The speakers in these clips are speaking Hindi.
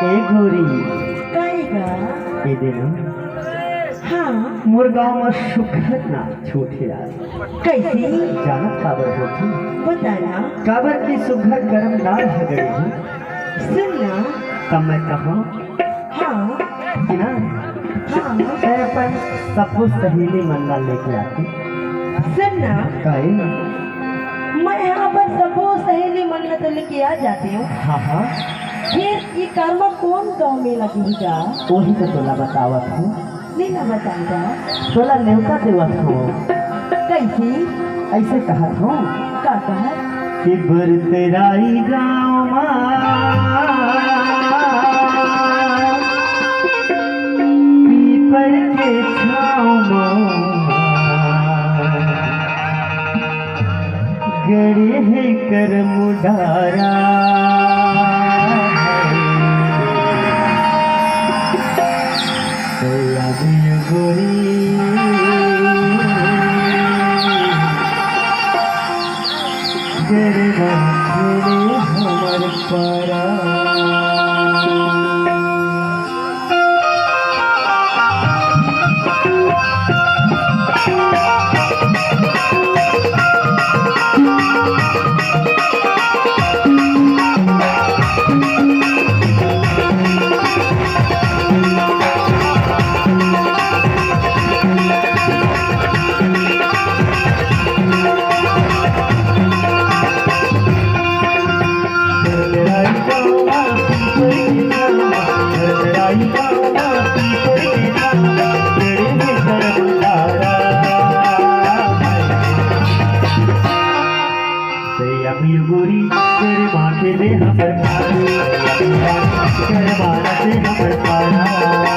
ए गोरी काएगा ए देना हाँ मुर्गांव में सुखद ना छूटे आज कैसे जानत काबर होती बताना काबर की सुघर गरम दाल हगड़ी है सुनना तब मैं कहूँ हाँ कि ना हाँ तेरे पर सब कुछ सहेली मन्ना लेके आती सुनना कहे मैं यहाँ पर सबो सहेली मन्नत लेके आ जाती हूँ। हाँ हाँ फिर ये कर्म कौन गाँव में लगेगा वही तो तोला बतावत हूँ नहीं ना बताएगा तोला न्योता देवत हूँ कैसे ऐसे कहत हूँ का कहा कि बरतराई गाँव पीपर के छाँव गड़े है कर मुडारा गोरी गरबा खेले हमर पारा गोरी तेरे माथे दे हमर पारा से हमर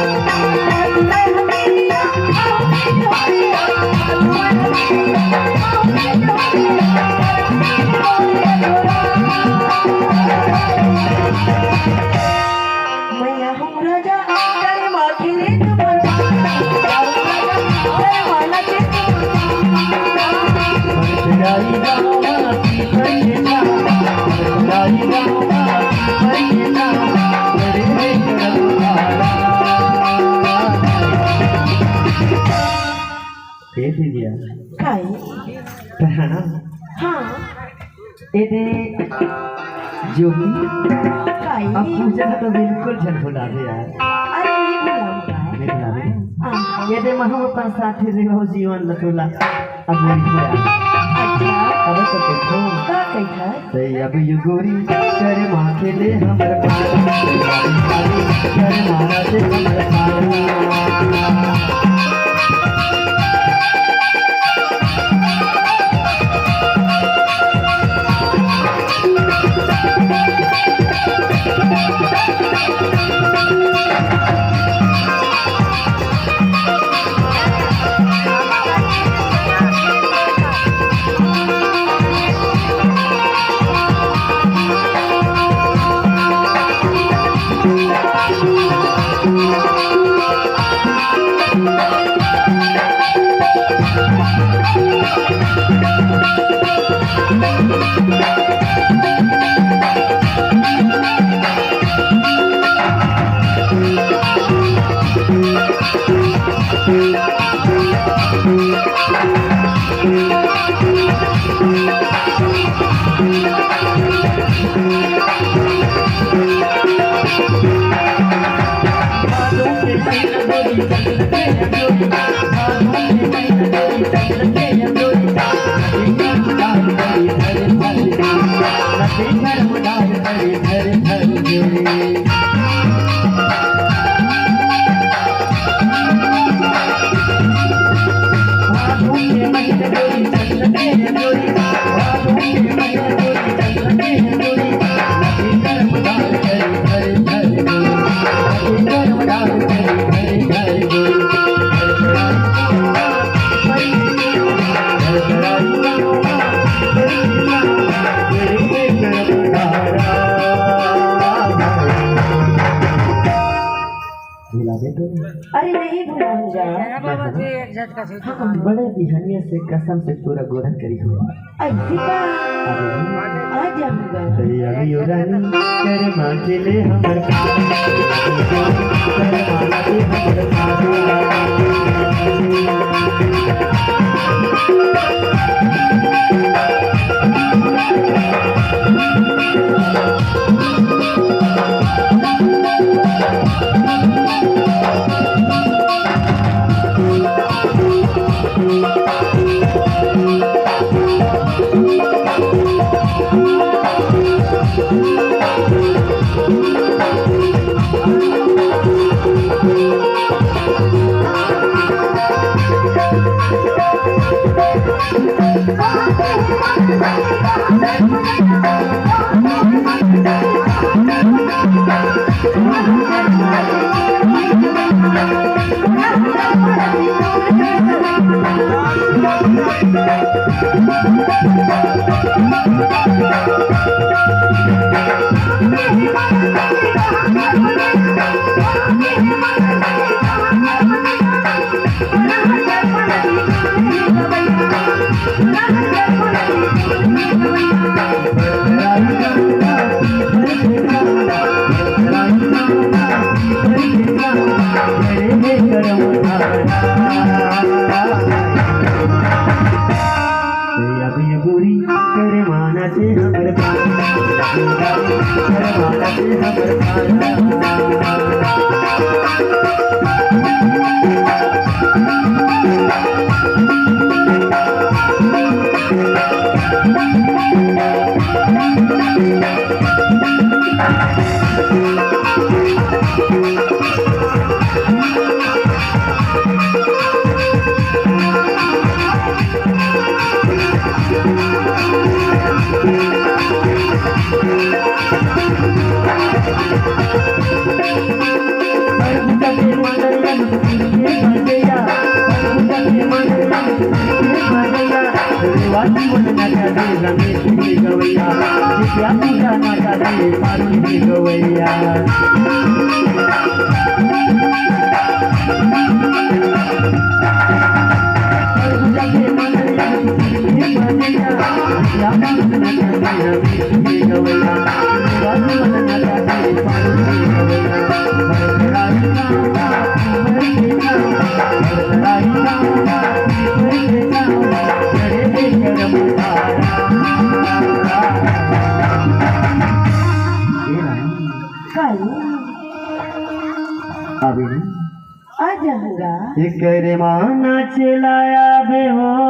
मैया हम राजा तेरे माथे रे हाँ ज्योति अब पूजा तो बिल्कुल झटफुला दे यार अरे नहीं भुलाऊंगा नहीं भुला दे हाँ ये दे महू अपन साथी रे हो जीवन लटोला अब नहीं भुला अच्छा अब तो देखो का कहता ते अब यू गोरी तेरे माँ के ले हमर पारा तेरे मारा से हमर पारा अरे नहीं भुलाऊंगा। हाँ, बड़े बिहनिया से कसम से पूरा गोरा करी हुआ ऐसी का आ जाऊंगा। अभियो रानी कर मांगले हमर कर मांगले हमर बुरी कर माना से हमर कर माना से हमर आ जाऊंगा। कर माना चलाया बे हो